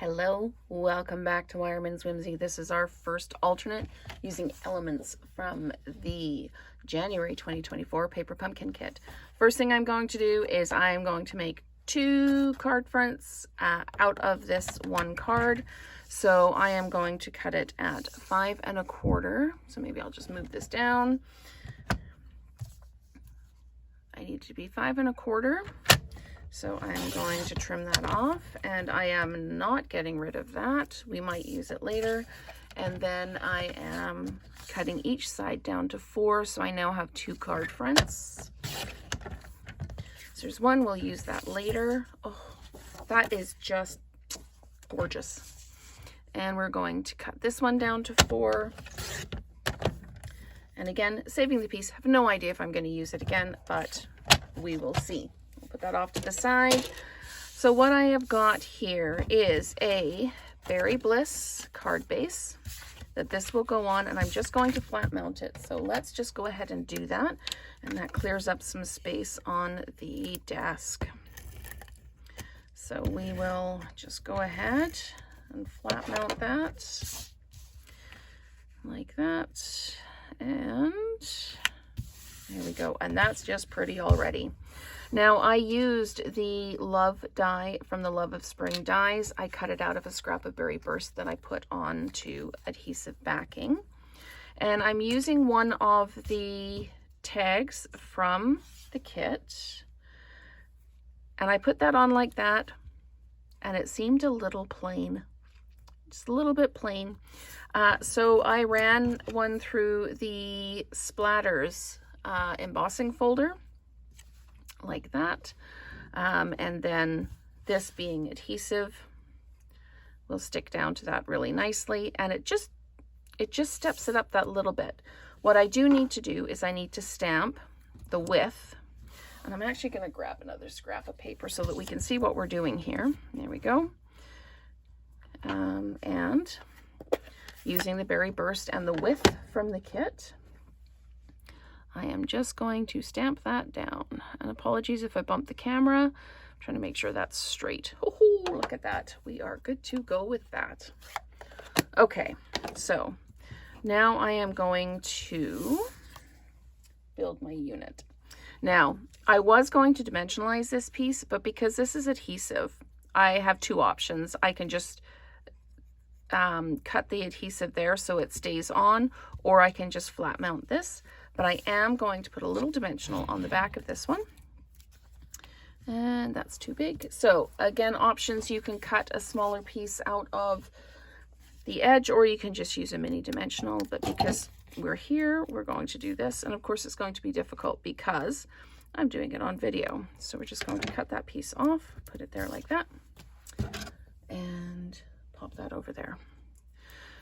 Hello, welcome back to Wireman's Whimsy. This is our first alternate using elements from the January 2024 Paper Pumpkin Kit. First thing I'm going to do is I am going to make 2 card fronts out of this one card. So I am going to cut it at 5 1/4. So maybe I'll just move this down. I need to be 5 1/4. So I'm going to trim that off, and I am not getting rid of that. We might use it later. And then I am cutting each side down to 4, so I now have 2 card fronts. So there's one, we'll use that later. Oh, that is just gorgeous. And we're going to cut this one down to 4. And again, saving the piece. I have no idea if I'm going to use it again, but we will see. Put that off to the side. So what I have got here is a Berry Bliss card base that this will go on, and I'm just going to flat mount it. So let's just go ahead and do that, and that clears up some space on the desk. So we will just go ahead and flat mount that like that, and there we go. And that's just pretty already. Now, I used the Love die from the Love of Spring dies. I cut it out of a scrap of Berry Burst that I put onto adhesive backing. And I'm using one of the tags from the kit. And I put that on like that, and it seemed a little plain. Just a little bit plain. So I ran one through the Splatters embossing folder, like that, and then this being adhesive will stick down to that really nicely, and it just steps it up that little bit. What I do need to do is I need to stamp the width, and I'm actually going to grab another scrap of paper so that we can see what we're doing here. There we go. And using the Berry Burst and the width from the kit, I am just going to stamp that down. And apologies if I bump the camera. I'm trying to make sure that's straight. Oh, look at that. We are good to go with that. Okay, so now I am going to build my unit. Now, I was going to dimensionalize this piece, but because this is adhesive, I have 2 options. I can just cut the adhesive there so it stays on, or I can just flat mount this. But I am going to put a little dimensional on the back of this one. And that's too big. So again, options, you can cut a smaller piece out of the edge, or you can just use a mini dimensional. But because we're here, we're going to do this. And of course, it's going to be difficult because I'm doing it on video. So we're just going to cut that piece off, put it there like that, and pop that over there.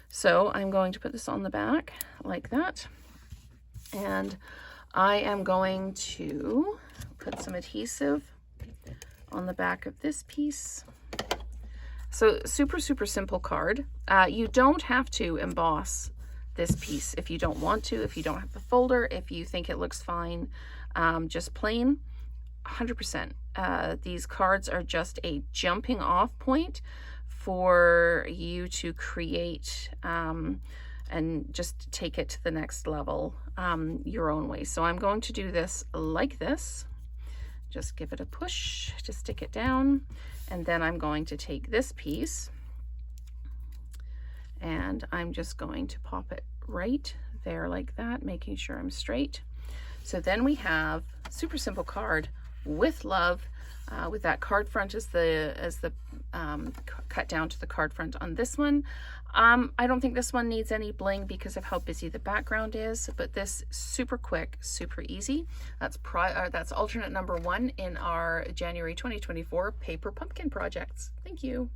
So I'm going to put this on the back like that. And I am going to put some adhesive on the back of this piece. So super simple card. You don't have to emboss this piece if you don't want to, if you don't have the folder, if you think it looks fine, just plain, 100%. These cards are just a jumping off point for you to create and just take it to the next level your own way. So I'm going to do this like this. Just give it a push to stick it down. And then I'm going to take this piece and I'm just going to pop it right there like that, making sure I'm straight. So then we have super simple card with love, with that card front as the cut down to the card front on this one. I don't think this one needs any bling because of how busy the background is, but this super quick, super easy. That's alternate number 1 in our January 2024 Paper Pumpkin projects. Thank you.